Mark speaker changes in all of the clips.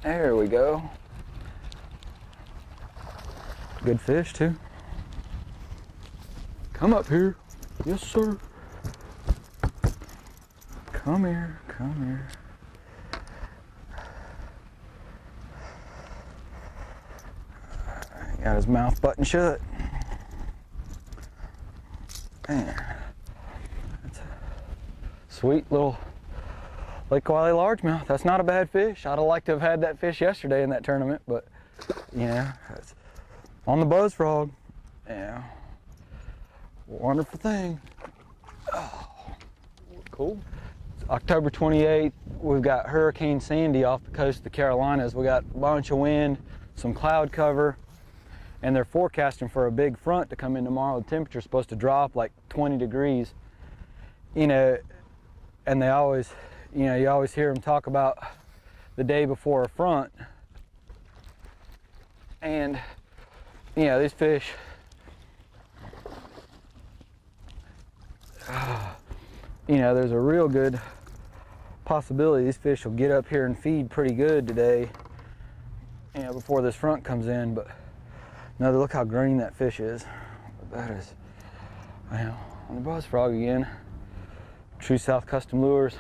Speaker 1: There we go. Good fish too. Come up here. Yes, sir. Come here, come here. Got his mouth buttoned shut. There. That's a sweet little Lake Wylie largemouth. That's not a bad fish. I'd have liked to have had that fish yesterday in that tournament, but you know, it's on the buzz frog. Yeah. Wonderful thing. Oh, cool. It's October 28th. We've got Hurricane Sandy off the coast of the Carolinas. We got a bunch of wind, some cloud cover, and they're forecasting for a big front to come in tomorrow. The temperature's supposed to drop like 20 degrees. You know, and they always, you know, you always hear them talk about the day before a front. And, you know, these fish, you know, there's a real good possibility these fish will get up here and feed pretty good today, you know, before this front comes in. But no, look how green that fish is. That is, you know, on the buzz frog again. True South Custom Lures.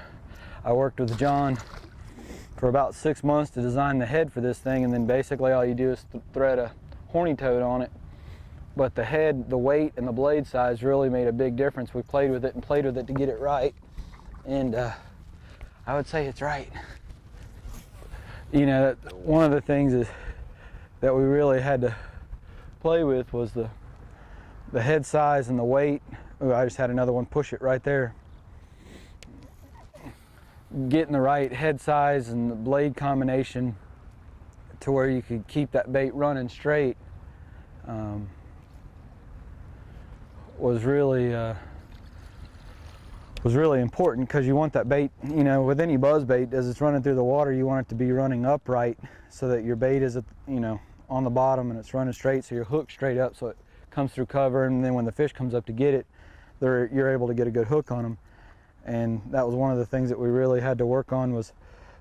Speaker 1: I worked with John for about 6 months to design the head for this thing, and then basically all you do is thread a horny toad on it. But the head, the weight, and the blade size really made a big difference. We played with it and played with it to get it right, and I would say it's right. You know, one of the things is that we really had to play with was the head size and the weight. Ooh, I just had another one push it right there. Getting the right head size and the blade combination to where you could keep that bait running straight was really important, because you want that bait, you know, with any buzz bait, as it's running through the water, you want it to be running upright so that your bait is, you know, on the bottom and it's running straight, so you're hooked straight up so it comes through cover, and then when the fish comes up to get it, you're able to get a good hook on them. And that was one of the things that we really had to work on, was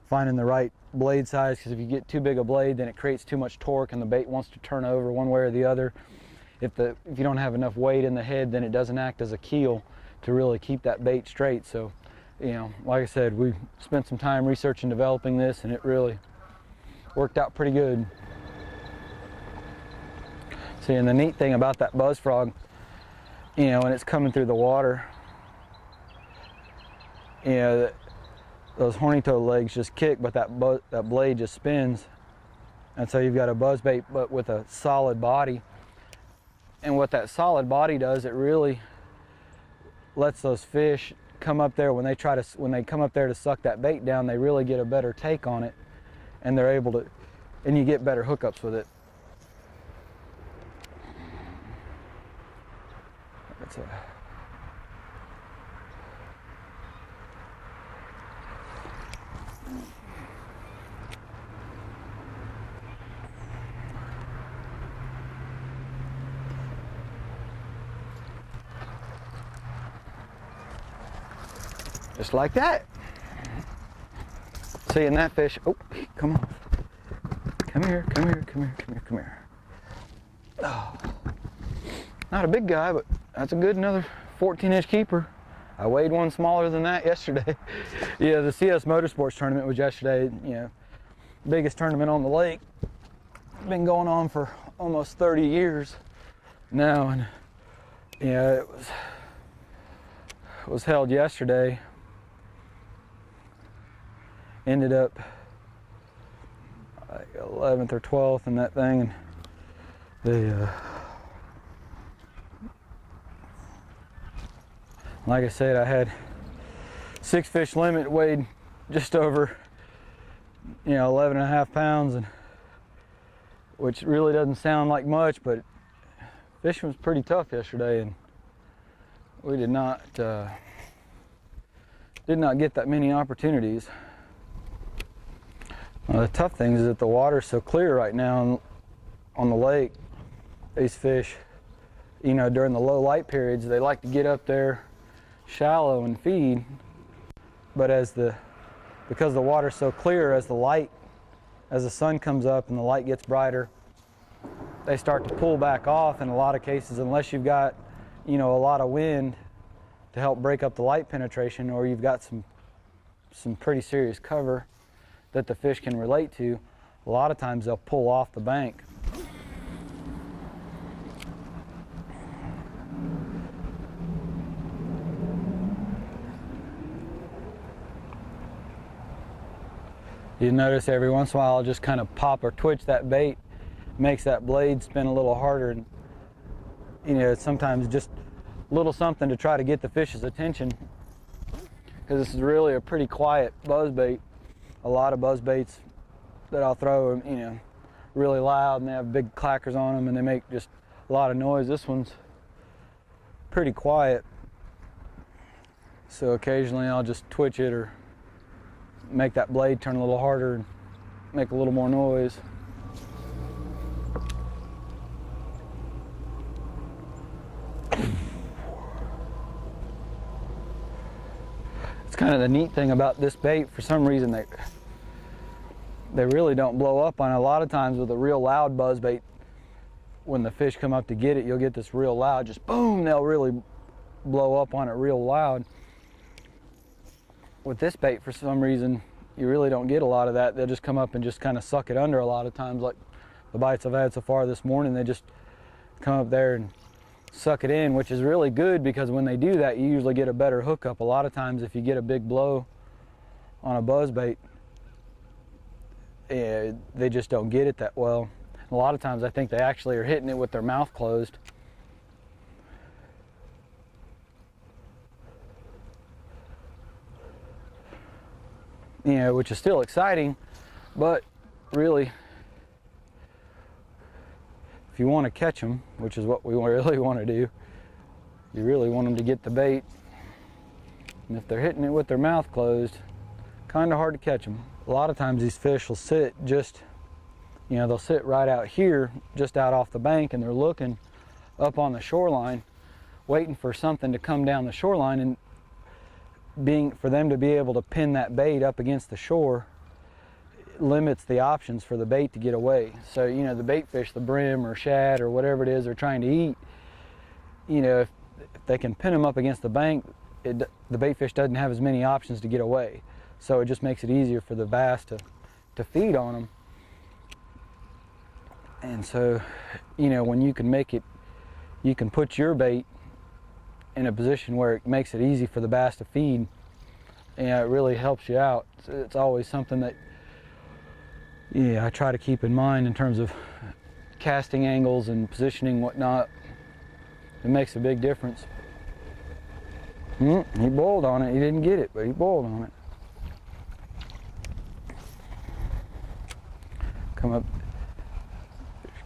Speaker 1: finding the right blade size, because if you get too big a blade, then it creates too much torque and the bait wants to turn over one way or the other. If you don't have enough weight in the head, then it doesn't act as a keel to really keep that bait straight. So, you know, like I said, we spent some time researching, developing this, and it really worked out pretty good. See, and the neat thing about that buzz frog, you know, when it's coming through the water, you know, those horny toad legs just kick, but that blade just spins. And so you've got a buzz bait, but with a solid body. And what that solid body does, it really lets those fish come up there, when they come up there to suck that bait down, they really get a better take on it, and they're able to, and you get better hookups with it. That's a just like that. Seeing that fish, oh, come on. Come here, come here, come here, come here, come here. Oh, not a big guy, but that's a good, another 14-inch keeper. I weighed one smaller than that yesterday. Yeah, the CS Motorsports tournament was yesterday, you know, biggest tournament on the lake. Been going on for almost 30 years now, and yeah, it was held yesterday. Ended up like 11th or 12th in that thing, and the like I said, I had 6 fish limit, weighed just over, you know, 11.5 pounds, and which really doesn't sound like much, but fishing was pretty tough yesterday, and we did not get that many opportunities. The tough thing is that the water's so clear right now on the lake. These fish, you know, during the low light periods, they like to get up there shallow and feed, but because the water's so clear, as the as the sun comes up and the light gets brighter, they start to pull back off in a lot of cases, unless you've got, you know, a lot of wind to help break up the light penetration, or you've got some pretty serious cover that the fish can relate to. A lot of times they'll pull off the bank. You notice every once in a while I'll just kind of pop or twitch that bait, makes that blade spin a little harder, and you know, it's sometimes just a little something to try to get the fish's attention, because this is really a pretty quiet buzz bait. A lot of buzz baits that I'll throw are, you know, really loud and they have big clackers on them and they make just a lot of noise. This one's pretty quiet, so occasionally I'll just twitch it or make that blade turn a little harder and make a little more noise. It's kind of the neat thing about this bait. For some reason they really don't blow up on it. A lot of times with a real loud buzz bait, when the fish come up to get it, you'll get this real loud, just boom, they'll really blow up on it real loud. With this bait, for some reason, you really don't get a lot of that. They'll just come up and just kind of suck it under a lot of times. Like the bites I've had so far this morning, they just come up there and suck it in, which is really good, because when they do that, you usually get a better hookup. A lot of times if you get a big blow on a buzz bait, they just don't get it that well. A lot of times I think they actually are hitting it with their mouth closed. You know, which is still exciting, but really, if you want to catch them, which is what we really want to do, you really want them to get the bait. And if they're hitting it with their mouth closed, kind of hard to catch them. A lot of times these fish will sit just, you know, they'll sit right out here, just out off the bank, and they're looking up on the shoreline, waiting for something to come down the shoreline, and for them to be able to pin that bait up against the shore limits the options for the bait to get away. So, you know, the bait fish, the brim or shad or whatever it is they're trying to eat, you know, if they can pin them up against the bank, the bait fish doesn't have as many options to get away. So it just makes it easier for the bass to feed on them. And so, you know, when you can make it, you can put your bait in a position where it makes it easy for the bass to feed, and it really helps you out. It's always something that, yeah, I try to keep in mind in terms of casting angles and positioning, whatnot. It makes a big difference. He boiled on it. He didn't get it, but he boiled on it.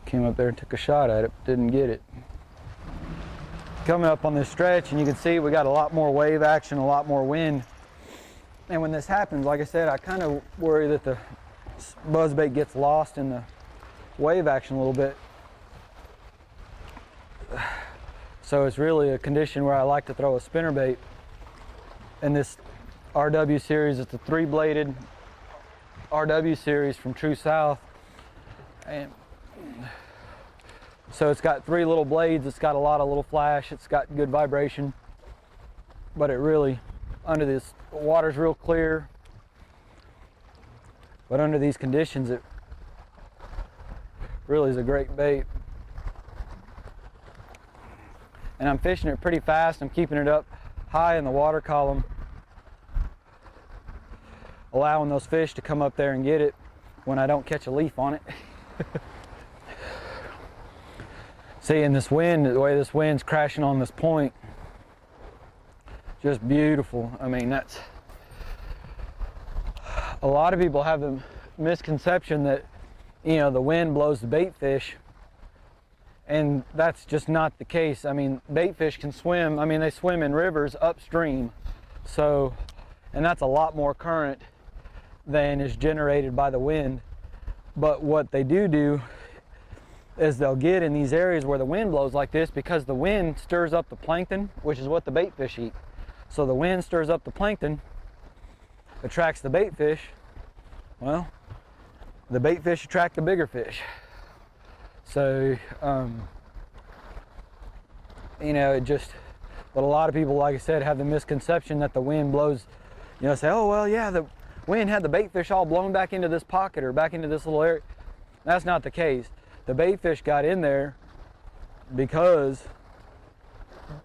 Speaker 1: Came up there and took a shot at it, didn't get it. Coming up on this stretch, and you can see we got a lot more wave action, a lot more wind. And when this happens, like I said, I kind of worry that the buzzbait gets lost in the wave action a little bit. So it's really a condition where I like to throw a spinnerbait. In this RW series, it's a 3-bladed RW series from True South. And so it's got 3 little blades, it's got a lot of little flash, it's got good vibration, but it really, under this, water's real clear, but under these conditions it really is a great bait. And I'm fishing it pretty fast. I'm keeping it up high in the water column, allowing those fish to come up there and get it when I don't catch a leaf on it. Seeing this wind, the way this wind's crashing on this point, just beautiful. I mean, that's, a lot of people have the misconception that, you know, the wind blows the bait fish, and that's just not the case. I mean, bait fish can swim. I mean, they swim in rivers upstream, so, and that's a lot more current than is generated by the wind. But what they do is they'll get in these areas where the wind blows like this, because the wind stirs up the plankton, which is what the bait fish eat. So the wind stirs up the plankton, attracts the bait fish. Well, the bait fish attract the bigger fish. So, you know, it just, but a lot of people, like I said, have the misconception that the wind blows, you know, say, oh, well, yeah, the wind had the bait fish all blown back into this pocket or back into this little area. That's not the case. The bait fish got in there because,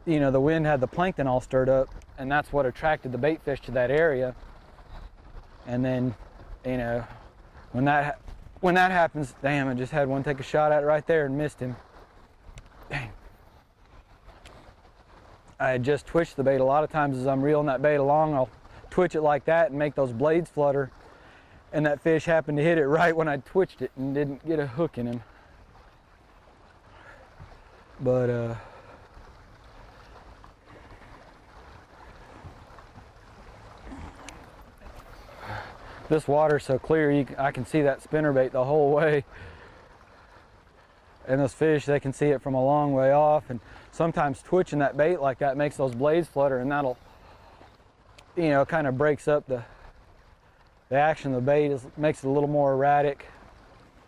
Speaker 1: you know, the wind had the plankton all stirred up, and that's what attracted the bait fish to that area. And then, you know, when that happens, damn, I just had one take a shot at it right there and missed him. Dang. I had just twitched the bait. A lot of times as I'm reeling that bait along, I'll twitch it like that and make those blades flutter, and that fish happened to hit it right when I twitched it and didn't get a hook in him. But this water's so clear, I can see that spinnerbait the whole way. And those fish, they can see it from a long way off. And sometimes twitching that bait like that makes those blades flutter, and that'll, you know, kind of breaks up the action of the bait, makes it a little more erratic.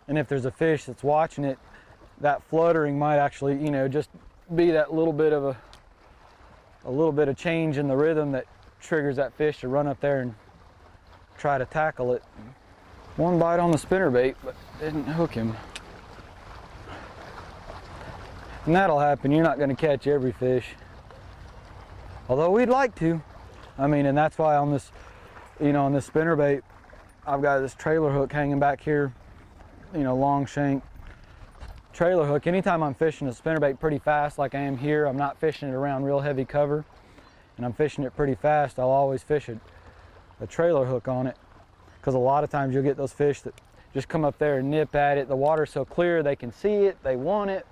Speaker 1: And if there's a fish that's watching it, that fluttering might actually, you know, just be that little bit of a change in the rhythm that triggers that fish to run up there and try to tackle it. One bite on the spinnerbait, but didn't hook him. And that'll happen. You're not going to catch every fish, although we'd like to. I mean, and that's why on this, you know, on this spinnerbait, I've got this trailer hook hanging back here, you know, long shank trailer hook. Anytime I'm fishing a spinnerbait pretty fast, like I am here, I'm not fishing it around real heavy cover, and I'm fishing it pretty fast, I'll always fish a trailer hook on it, because a lot of times you'll get those fish that just come up there and nip at it. The water's so clear, they can see it, they want it,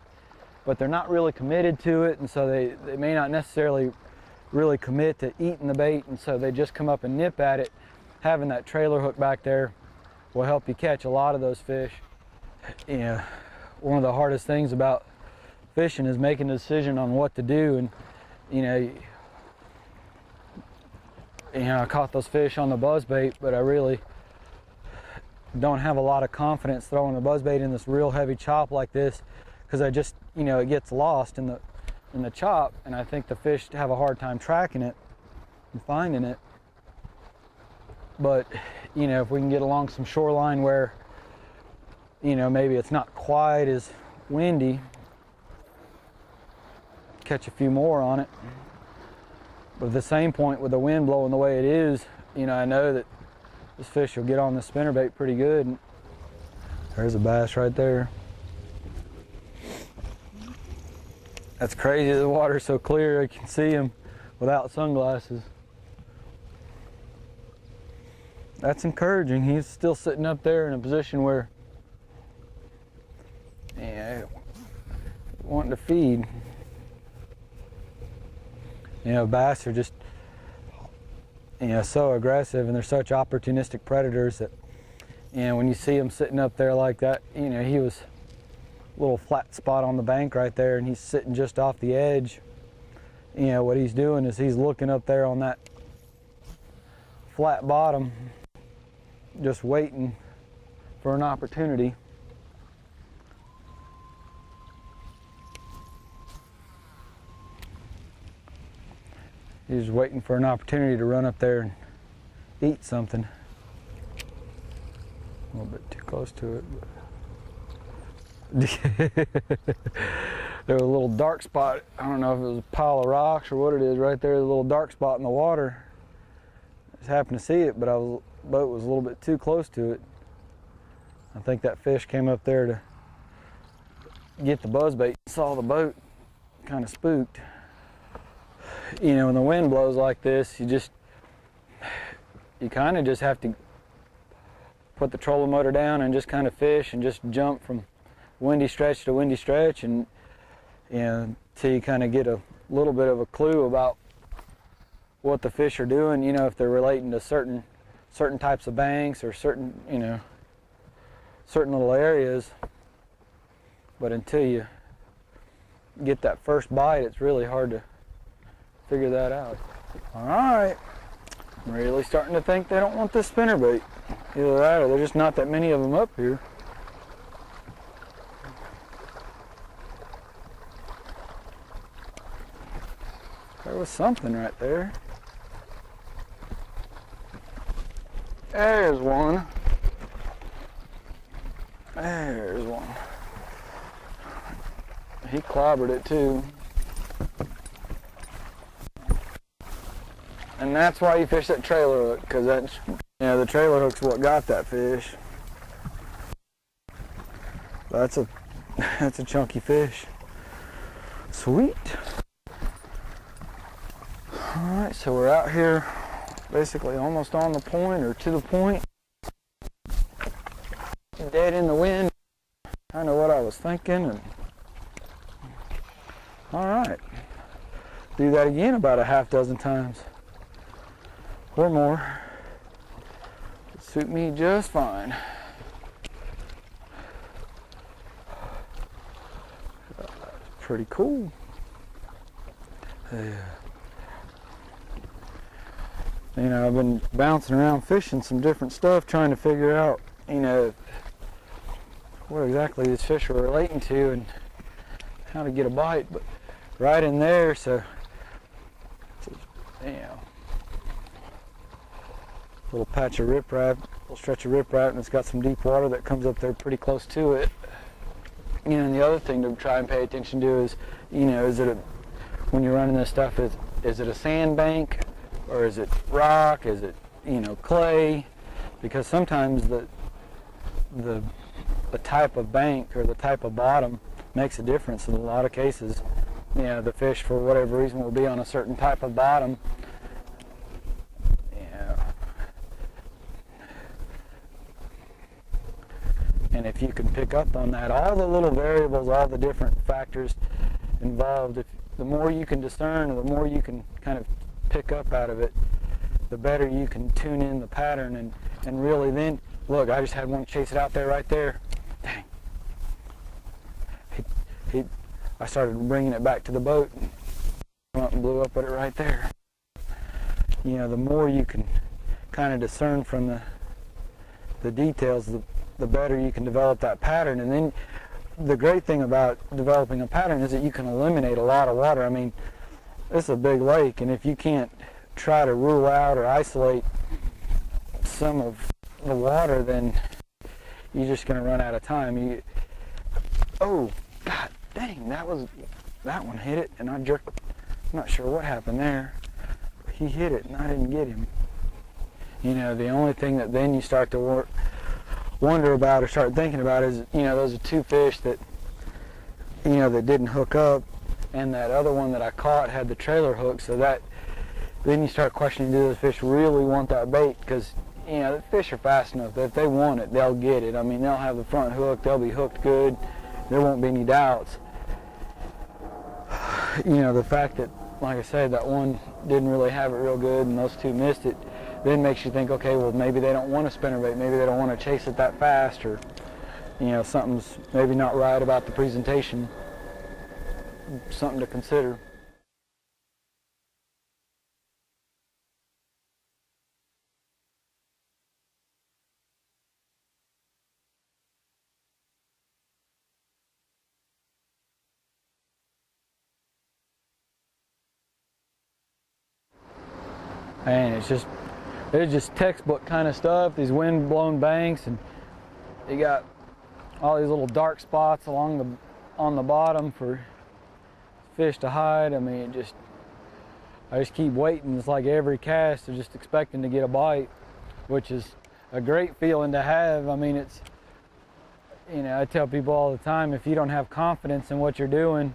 Speaker 1: but they're not really committed to it, and so they may not necessarily really commit to eating the bait, and so they just come up and nip at it. Having that trailer hook back there will help you catch a lot of those fish. You know, one of the hardest things about fishing is making a decision on what to do. And you know, I caught those fish on the buzzbait, but I really don't have a lot of confidence throwing the buzzbait in this real heavy chop like this, because I just, you know, it gets lost in the chop, and I think the fish have a hard time tracking it and finding it. But you know, if we can get along some shoreline where, you know, maybe it's not quite as windy, catch a few more on it. But at the same point, with the wind blowing the way it is, you know, I know that this fish will get on the spinnerbait pretty good. And there's a bass right there. That's crazy, the water's so clear I can see him without sunglasses. That's encouraging. He's still sitting up there in a position where, yeah, wanting to feed. You know, bass are just, you know, so aggressive, and they're such opportunistic predators that, you know, when you see him sitting up there like that, you know, he was a little flat spot on the bank right there, and he's sitting just off the edge. You know, what he's doing is he's looking up there on that flat bottom, just waiting for an opportunity. He's waiting for an opportunity to run up there and eat something. A little bit too close to it. There was a little dark spot. I don't know if it was a pile of rocks or what it is right there, a little dark spot in the water. I just happened to see it, but the boat was a little bit too close to it. I think that fish came up there to get the buzzbait, saw the boat, kind of spooked. You know, when the wind blows like this, you kind of just have to put the trolling motor down and just kind of fish and just jump from windy stretch to windy stretch, and you know, till you kind of get a little bit of a clue about what the fish are doing. You know, if they're relating to certain types of banks or certain, you know, certain little areas. But until you get that first bite, it's really hard to figure that out. All right, I'm really starting to think they don't want this spinnerbait. Either that or there's just not that many of them up here. There was something right there. There's one. There's one. He clobbered it too. And that's why you fish that trailer hook, because that's, the trailer hook's what got that fish. That's a chunky fish. Sweet. Alright, so we're out here basically almost on the point or to the point. Dead in the wind. Kind of what I was thinking. And alright. Do that again about a half dozen times. Or more. It'd suit me just fine. Pretty cool. Yeah. I've been bouncing around fishing some different stuff, trying to figure out, what exactly these fish are relating to and how to get a bite. But right in there, so, little patch of riprap, little stretch of riprap, and it's got some deep water that comes up there pretty close to it. And the other thing to try and pay attention to is, is it when you're running this stuff, is it a sandbank or is it rock? Is it, clay? Because sometimes the type of bank or the type of bottom makes a difference. In a lot of cases, the fish for whatever reason will be on a certain type of bottom. And if you can pick up on that, all the little variables, all the different factors involved, the more you can discern, or the more you can kind of pick up out of it, the better you can tune in the pattern and really then, look, I just had one chase it out there right there. Dang. I started bringing it back to the boat and blew up at it right there. The more you can kind of discern from the details, the better you can develop that pattern. And then the great thing about developing a pattern is that you can eliminate a lot of water. I mean, this is a big lake, and if you can't try to rule out or isolate some of the water, then you're just going to run out of time. Oh, God dang, that one hit it, and I jerked. I'm not sure what happened there. He hit it, and I didn't get him. The only thing that then you start to wonder about or start thinking about is, those are two fish that, that didn't hook up, and that other one that I caught had the trailer hook, so that, then you start questioning, do those fish really want that bait? Because, the fish are fast enough that if they want it, they'll get it. I mean, they'll have the front hook, they'll be hooked good, there won't be any doubts. The fact that, like I said, that one didn't really have it real good and those two missed it, then makes you think, okay, well, maybe they don't want a spinnerbait, maybe they don't want to chase it that fast, or, something's maybe not right about the presentation. Something to consider. And it's just textbook kind of stuff, these wind-blown banks, and you got all these little dark spots on the bottom for fish to hide. I mean, I just keep waiting. It's like every cast is just expecting to get a bite, which is a great feeling to have. I mean, it's, I tell people all the time, if you don't have confidence in what you're doing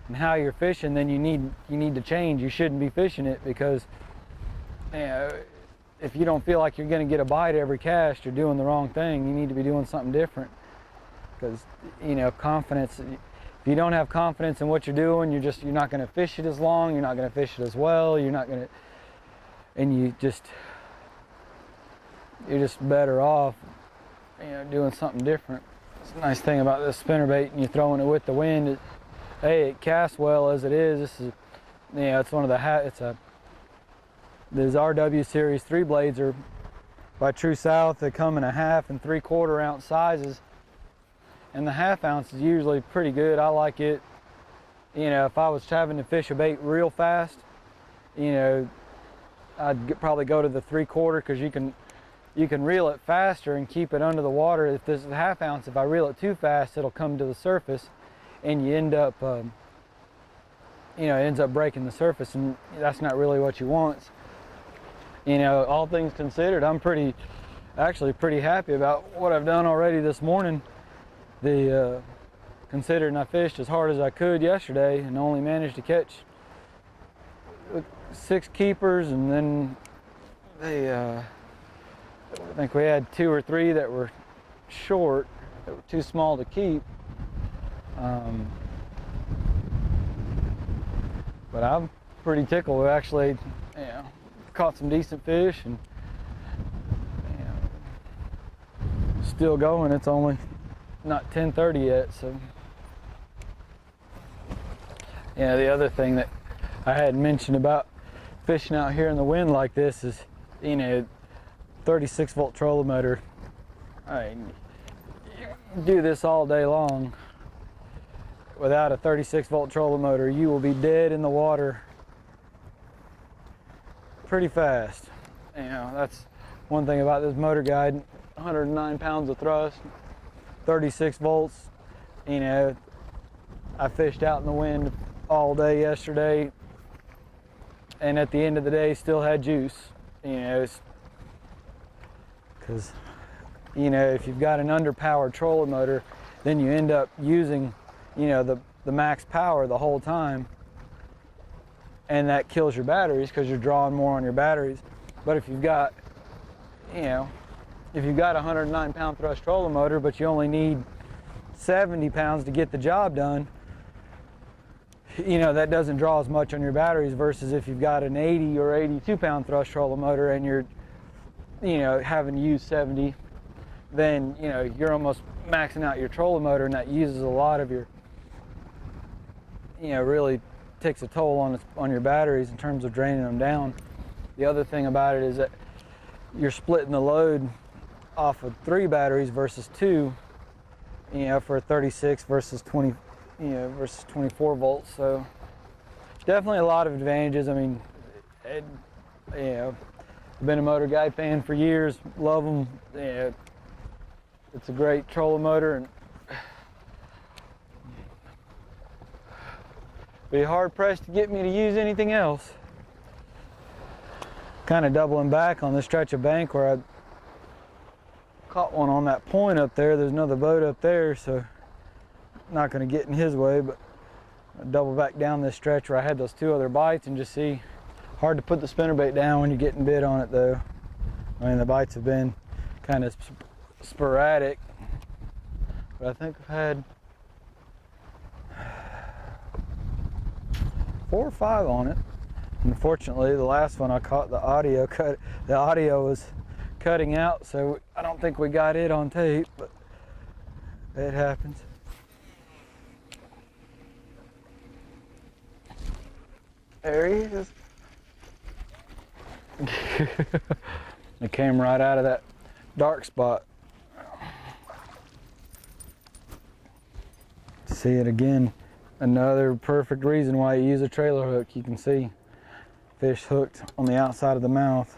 Speaker 1: and how you're fishing, then you need to change. You shouldn't be fishing it, because if you don't feel like you're going to get a bite every cast, you're doing the wrong thing. You need to be doing something different, because confidence, if you don't have confidence in what you're doing, you're not going to fish it as long, you're not going to fish it as well, you're just better off doing something different. It's a nice thing about this spinnerbait, and you're throwing it with the wind. It casts well as it is. This is, it's one of the these RW Series 3 blades are by True South. They come in a 1/2 and 3/4 ounce sizes, and the 1/2 ounce is usually pretty good. I like it. You know, if I was having to fish a bait real fast, you know, I'd probably go to the 3/4, because you can reel it faster and keep it under the water. If this is a 1/2 ounce, if I reel it too fast, it'll come to the surface, and you end up, you know, it ends up breaking the surface, and that's not really what you want. You know, all things considered, I'm actually pretty happy about what I've done already this morning. Considering I fished as hard as I could yesterday and only managed to catch 6 keepers, and then I think we had 2 or 3 that were short, that were too small to keep. But I'm pretty tickled. We actually, you know, caught some decent fish, and you know, still going. It's only not 10:30 yet, so. Yeah, the other thing that I had mentioned about fishing out here in the wind like this is, you know, 36 volt trolling motor. I mean, you can do this all day long. Without a 36 volt trolling motor, you will be dead in the water pretty fast. You know, that's one thing about this motor guide. 109 pounds of thrust, 36 volts. You know, I fished out in the wind all day yesterday, and at the end of the day still had juice. You know, because, you know, if you've got an underpowered trolling motor, then you end up using, you know, the max power the whole time, and that kills your batteries because you're drawing more on your batteries. But if you've got, you know, if you've got a 109 pound thrust trolling motor, but you only need 70 pounds to get the job done, you know, that doesn't draw as much on your batteries versus if you've got an 80 or 82 pound thrust trolling motor and you're, you know, having to use 70, then, you know, you're almost maxing out your trolling motor, and that uses a lot of your, you know, really takes a toll on your batteries in terms of draining them down. The other thing about it is that you're splitting the load off of 3 batteries versus 2, you know, for 36 versus 20, you know, versus 24 volts. So definitely a lot of advantages. I mean, you know, I've been a Motor Guide fan for years, love them. You know, it's a great trolling motor, and be hard pressed to get me to use anything else. Kind of doubling back on this stretch of bank where I caught one on that point up there. There's another boat up there, so not going to get in his way, but I double back down this stretch where I had those 2 other bites and just see. Hard to put the spinnerbait down when you're getting bit on it though. I mean, the bites have been kind of sporadic, but I think I've had 4 or 5 on it. Unfortunately, the last one I caught, the audio was cutting out, so I don't think we got it on tape, but it happens. There he is. It came right out of that dark spot. See it again. Another perfect reason why you use a trailer hook. You can see fish hooked on the outside of the mouth.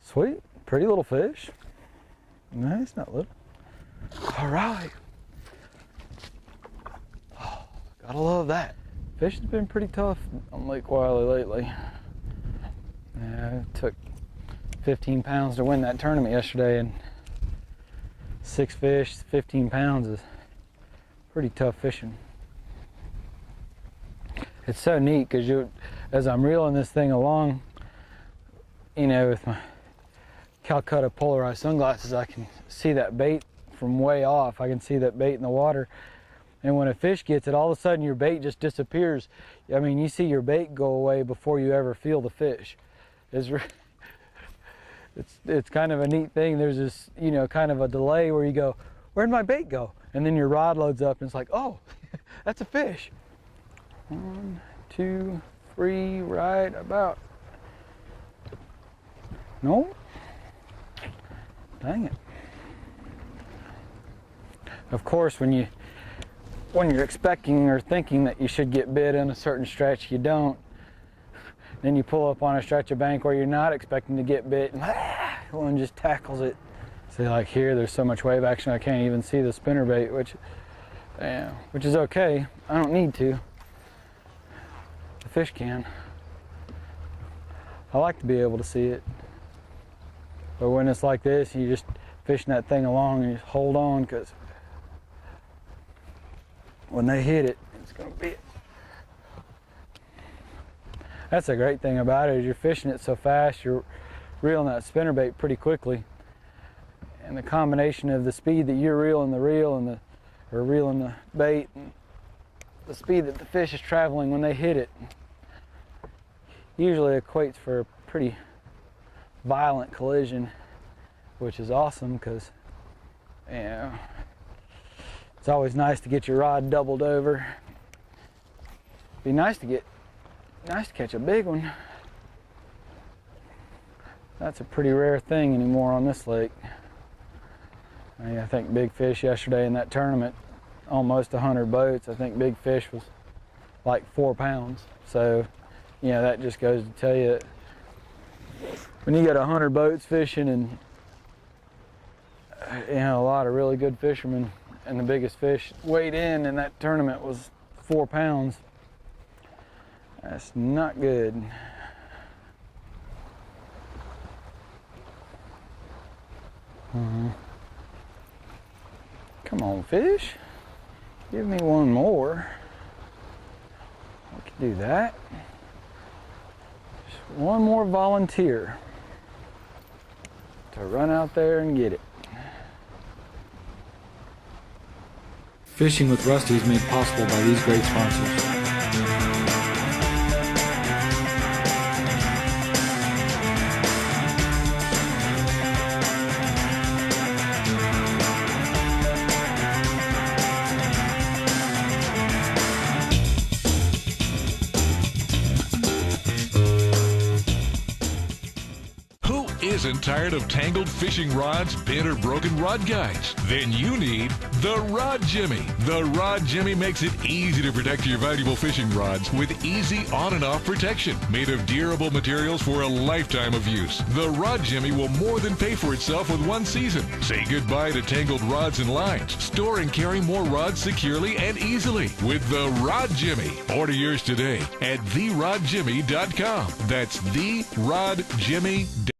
Speaker 1: Sweet, pretty little fish. No, it's not little. All right. Oh, gotta love that. Fish has been pretty tough on Lake Wylie lately. Yeah, it took 15 pounds to win that tournament yesterday, and 6 fish, 15 pounds is pretty tough fishing. It's so neat because as I'm reeling this thing along, you know, with my Calcutta polarized sunglasses, I can see that bait from way off. I can see that bait in the water. And when a fish gets it, all of a sudden your bait just disappears. I mean, you see your bait go away before you ever feel the fish. It's kind of a neat thing. There's this, you know, kind of a delay where you go, where'd my bait go? And then your rod loads up and it's like, oh, that's a fish. 1, 2, 3, right about. Nope. Dang it. Of course, when you're expecting or thinking that you should get bit in a certain stretch, you don't. Then you pull up on a stretch of bank where you're not expecting to get bit, and one just tackles it. See, like here, there's so much wave action I can't even see the spinnerbait, which is okay. I don't need to. The fish can. I like to be able to see it. But when it's like this, you just fishing that thing along and you just hold on, because when they hit it, it's gonna be it. That's the great thing about it, is you're fishing it so fast, you're reeling that spinnerbait pretty quickly. And the combination of the speed that you're reeling the reel and reeling the bait, and the speed that the fish is traveling when they hit it, usually equates for a pretty violent collision, which is awesome, because it's always nice to get your rod doubled over. Be nice to catch a big one. That's a pretty rare thing anymore on this lake. I think big fish yesterday in that tournament, almost 100 boats. I think big fish was like 4 pounds. So, that just goes to tell you that when you got 100 boats fishing and a lot of really good fishermen, and the biggest fish weighed in that tournament was 4 pounds. That's not good. Come on, fish. Give me one more. We can do that. Just one more volunteer to run out there and get it. Fishing with Rusty is made possible by these great sponsors.
Speaker 2: Isn't tired of tangled fishing rods, bent or broken rod guides? Then you need the Rod Jimmy. The Rod Jimmy makes it easy to protect your valuable fishing rods with easy on and off protection, made of durable materials for a lifetime of use. The Rod Jimmy will more than pay for itself with one season. Say goodbye to tangled rods and lines. Store and carry more rods securely and easily with the Rod Jimmy. Order yours today at therodjimmy.com. That's therodjimmy.com.